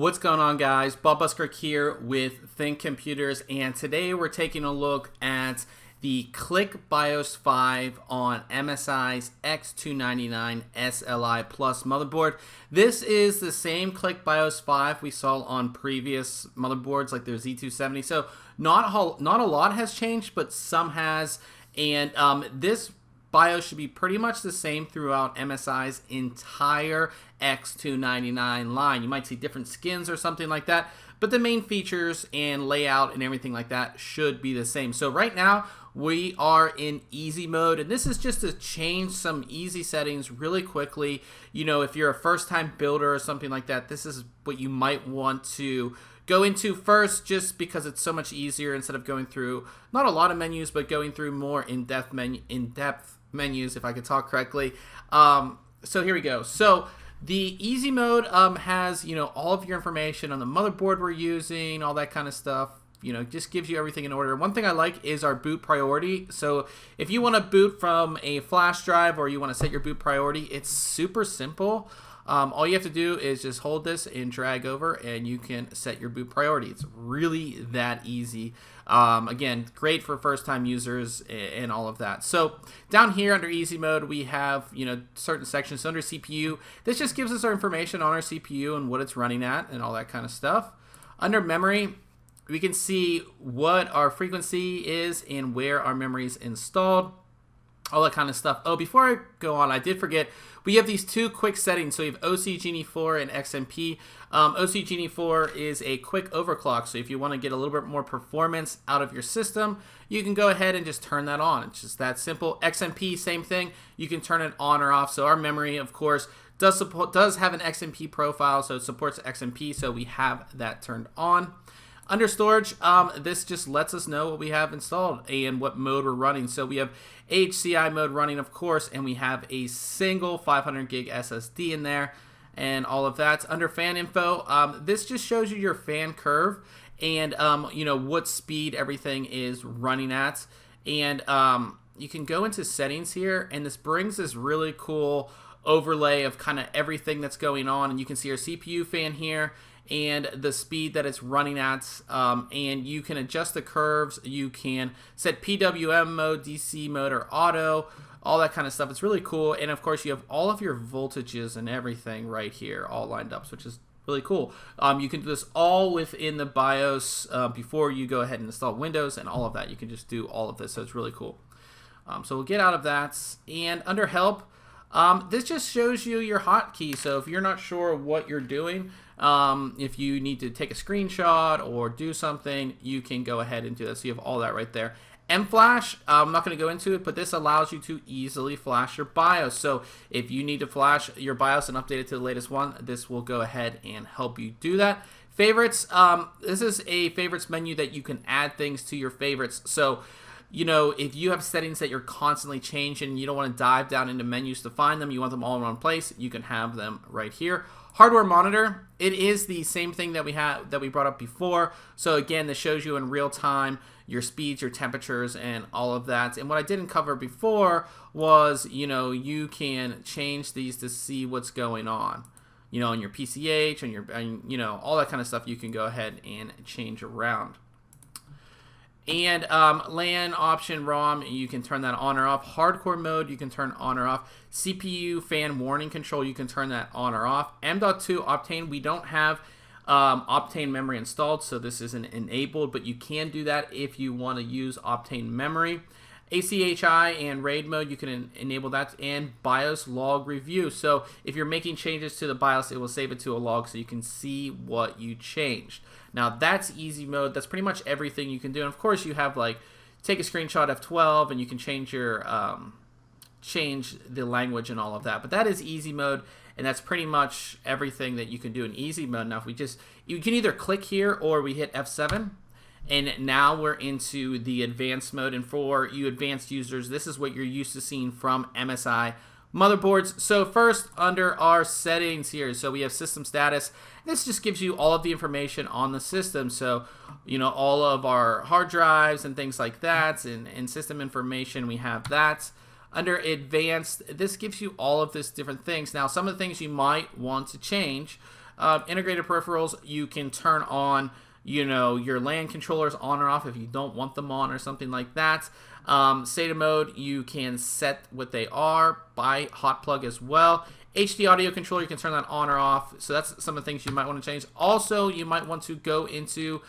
What's going on, guys? Bob Buskirk here with ThinkComputers, and today we're taking a look at the Click BIOS 5 on MSI's X299 SLI Plus motherboard. This is the same Click BIOS 5 we saw on previous motherboards like their Z270, so not a lot has changed, but some has, and this BIOS should be pretty much the same throughout MSI's entire X299 line. You might see different skins or something like that, but the main features and layout and everything like that should be the same. So right now we are in easy mode, and this is just to change some easy settings really quickly. You know, if you're a first-time builder or something like that, this is what you might want to go into first, just because it's so much easier instead of going through not a lot of menus, but going through more in-depth menus, if I could talk correctly. So here we go. So the easy mode has, you know, all of your information on the motherboard we're using, all that kind of stuff. You know, just gives you everything in order. One thing I like is our boot priority. So if you want to boot from a flash drive or you want to set your boot priority, it's super simple. All you have to do is just hold this and drag over, and you can set your boot priority. It's really that easy. Again, great for first-time users and all of that. So down here under easy mode, we have, you know, certain sections. So under CPU, this just gives us our information on our CPU and what it's running at and all that kind of stuff. Under memory, we can see what our frequency is and where our memory is installed, all that kind of stuff. Oh, before I go on, I did forget, we have these two quick settings. So you have OC-Genie4 and XMP. OC-Genie4 is a quick overclock. So if you want to get a little bit more performance out of your system, you can go ahead and just turn that on. It's just that simple. XMP, same thing. You can turn it on or off. So our memory, of course, does have an XMP profile, so it supports XMP. So we have that turned on. Under storage, this just lets us know what we have installed and what mode we're running. So we have HCI mode running, of course, and we have a single 500 gig SSD in there and all of that. Under fan info, this just shows you your fan curve and you know, what speed everything is running at. And you can go into settings here, and this brings this really cool overlay of kind of everything that's going on, and you can see our CPU fan here and the speed that it's running at, and you can adjust the curves. You can set PWM mode, DC mode, or auto, all that kind of stuff. It's really cool. And of course you have all of your voltages and everything right here all lined up, which is really cool. You can do this all within the BIOS before you go ahead and install Windows and all of that. You can just do all of this, so it's really cool. So we'll get out of that, and under help, this just shows you your hotkey. So if you're not sure what you're doing, if you need to take a screenshot or do something, you can go ahead and do this. So you have all that right there. M-Flash, I'm not going to go into it, but this allows you to easily flash your BIOS. So if you need to flash your BIOS and update it to the latest one, this will go ahead and help you do that. Favorites, this is a favorites menu that you can add things to your favorites. So, you know, if you have settings that you're constantly changing and you don't want to dive down into menus to find them, you want them all in one place, you can have them right here. Hardware monitor, it is the same thing that we brought up before. So again, this shows you in real time your speeds, your temperatures, and all of that. And what I didn't cover before was, you know, you can change these to see what's going on. You know, on your PCH, and you know, all that kind of stuff you can go ahead and change around. And LAN option ROM, you can turn that on or off. Hardcore mode, you can turn on or off. CPU fan warning control, you can turn that on or off. M.2 Optane, we don't have Optane memory installed, so this isn't enabled, but you can do that if you want to use Optane memory. ACHI and RAID mode, you can enable that, and BIOS log review. So if you're making changes to the BIOS, it will save it to a log so you can see what you changed. Now that's easy mode. That's pretty much everything you can do. And of course you have, like, take a screenshot F12 and you can change your change the language and all of that. But that is easy mode, and that's pretty much everything that you can do in easy mode. Now if you can either click here or we hit F7. And now we're into the advanced mode, and for you advanced users, this is what you're used to seeing from MSI motherboards. So first, under our settings here, so we have system status. This just gives you all of the information on the system. So, you know, all of our hard drives and things like that, and system information, we have that. Under advanced, this gives you all of this different things. Now, some of the things you might want to change Integrated peripherals, you can turn on, you know, your LAN controllers on or off if you don't want them on or something like that. SATA mode, you can set what they are by hot plug as well. HD audio controller, you can turn that on or off. So that's some of the things you might want to change. Also, you might want to go into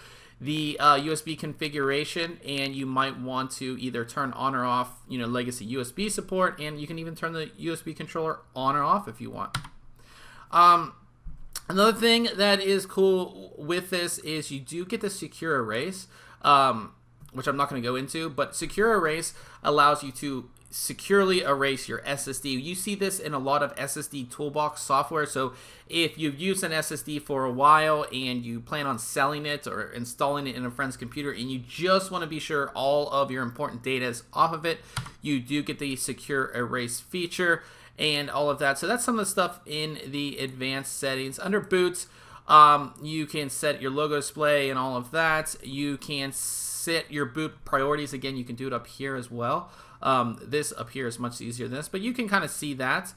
the USB configuration, and you might want to either turn on or off, you know, legacy USB support, and you can even turn the USB controller on or off if you want. Another thing that is cool with this is you do get the secure erase, which I'm not going to go into, but secure erase allows you to securely erase your SSD. You see this in a lot of SSD toolbox software. So if you've used an SSD for a while and you plan on selling it or installing it in a friend's computer and you just want to be sure all of your important data is off of it, you do get the secure erase feature and all of that. So that's some of the stuff in the advanced settings. Under boot, you can set your logo display and all of that. You can set your boot priorities. Again, you can do it up here as well. This up here is much easier than this, but you can kind of see that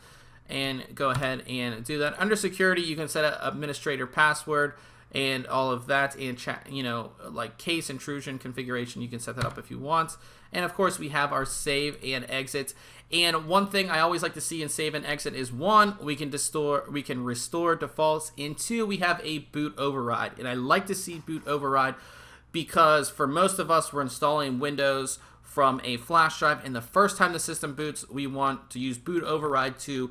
and go ahead and do that. Under security, you can set an administrator password and all of that, and you know, like case intrusion configuration, you can set that up if you want. And of course, we have our save and exit. And one thing I always like to see in save and exit is, one, we can restore defaults, and two, we have a boot override. And I like to see boot override because for most of us, we're installing Windows from a flash drive, and the first time the system boots, we want to use boot override to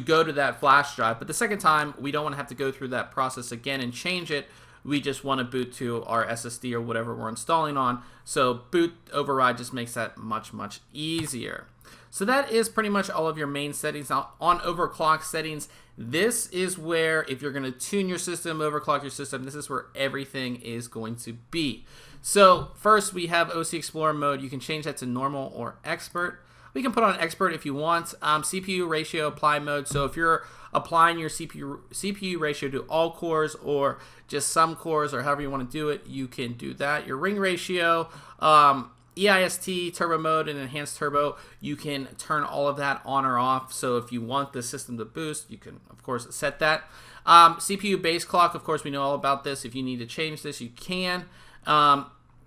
go to that flash drive. But the second time, we don't want to have to go through that process again and change it. We just want to boot to our SSD or whatever we're installing on. So boot override just makes that much, much easier. So that is pretty much all of your main settings. Now, on overclock settings, this is where, if you're going to tune your system, overclock your system, this is where everything is going to be. So first, we have OC Explorer mode. You can change that to normal or expert. We can put on expert if you want. CPU ratio apply mode. So if you're applying your CPU ratio to all cores or just some cores or however you want to do it, you can do that. Your ring ratio, EIST, turbo mode, and enhanced turbo, you can turn all of that on or off. So if you want the system to boost, you can, of course, set that. CPU base clock, of course, we know all about this. If you need to change this, you can.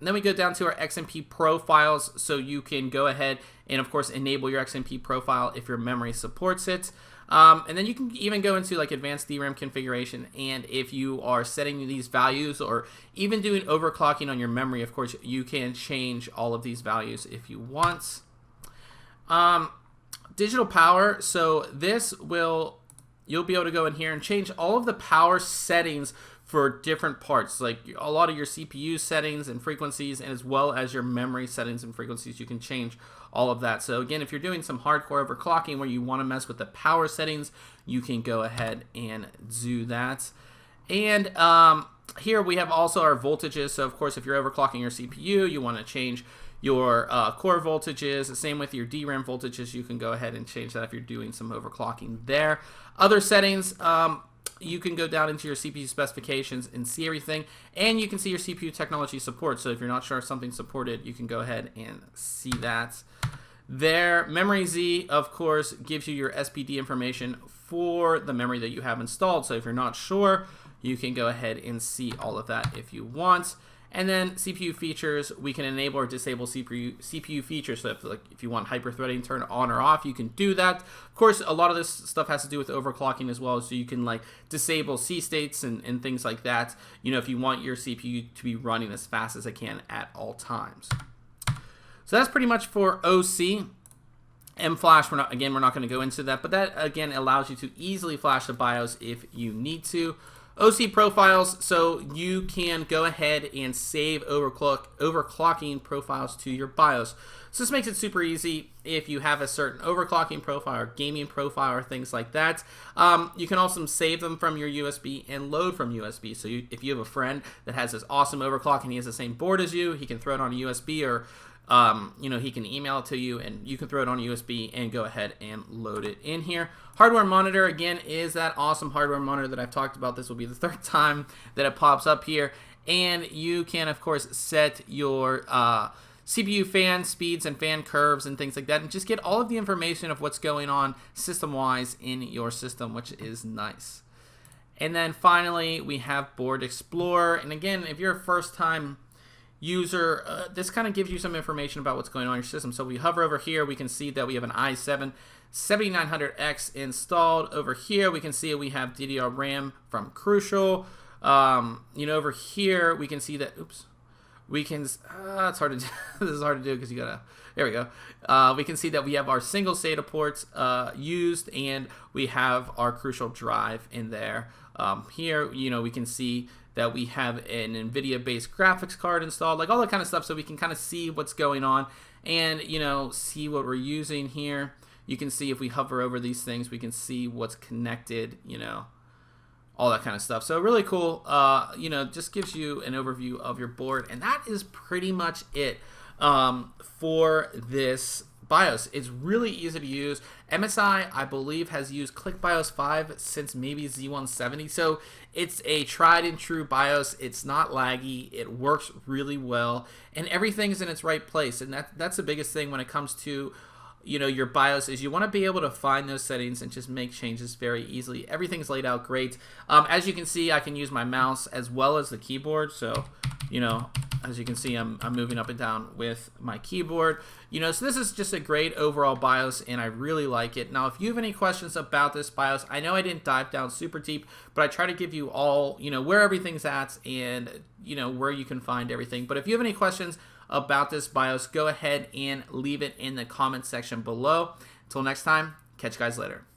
Then we go down to our XMP profiles, so you can go ahead and, of course, enable your XMP profile if your memory supports it. And then you can even go into like advanced DRAM configuration, and if you are setting these values or even doing overclocking on your memory, of course, you can change all of these values if you want. Digital power, so this will, you'll be able to go in here and change all of the power settings for different parts, like a lot of your CPU settings and frequencies, and as well as your memory settings and frequencies. You can change all of that. So again, if you're doing some hardcore overclocking where you want to mess with the power settings, you can go ahead and do that. And here we have also our voltages. So of course, if you're overclocking your CPU, you want to change your core voltages. Same with your DRAM voltages. You can go ahead and change that if you're doing some overclocking there. Other settings, you can go down into your CPU specifications and see everything, and you can see your CPU technology support. So if you're not sure if something's supported, you can go ahead and see that there. Memory Z, of course, gives you your SPD information for the memory that you have installed. So if you're not sure, you can go ahead and see all of that if you want. And then CPU features, we can enable or disable CPU features. So if you want hyper-threading turned on or off, you can do that. Of course, a lot of this stuff has to do with overclocking as well. So you can like disable C states and things like that, you know, if you want your CPU to be running as fast as it can at all times. So that's pretty much for OC. M-Flash, we're not going to go into that, but that again allows you to easily flash the BIOS if you need to. OC profiles, so you can go ahead and save overclocking profiles to your BIOS. So this makes it super easy if you have a certain overclocking profile or gaming profile or things like that. You can also save them from your USB and load from USB. So if you have a friend that has this awesome overclock and he has the same board as you, he can throw it on a USB, or you know, he can email it to you and you can throw it on a USB and go ahead and load it in here. Hardware monitor, again, is that awesome hardware monitor that I've talked about. This will be the third time that it pops up here. And you can, of course, set your CPU fan speeds and fan curves and things like that, and just get all of the information of what's going on system-wise in your system, which is nice. And then finally, we have Board Explorer. And again, if you're a first-time user, this kind of gives you some information about what's going on in your system. So we hover over here, we can see that we have an i7 7900X installed. Over here, we can see we have DDR RAM from Crucial. Over here, we can see that, we can, it's hard to do. This is hard to do because you gotta, there we go. We can see that we have our single SATA ports used, and we have our Crucial drive in there. Here, we can see that we have an NVIDIA-based graphics card installed, like all that kind of stuff, so we can kind of see what's going on and, see what we're using here. You can see if we hover over these things, we can see what's connected, all that kind of stuff. So really cool, just gives you an overview of your board, and that is pretty much it for this BIOS. It's really easy to use. MSI, I believe, has used ClickBIOS 5 since maybe Z170, so it's a tried and true BIOS. It's not laggy. It works really well, and everything's in its right place, and that's the biggest thing when it comes to your BIOS, is you want to be able to find those settings and just make changes very easily. Everything's laid out great. As you can see, I can use my mouse as well as the keyboard. So, as you can see, I'm moving up and down with my keyboard. So this is just a great overall BIOS, and I really like it. Now, if you have any questions about this BIOS, I know I didn't dive down super deep, but I try to give you all, where everything's at and, where you can find everything. But if you have any questions about this BIOS, go ahead and leave it in the comment section below. Until next time, catch you guys later.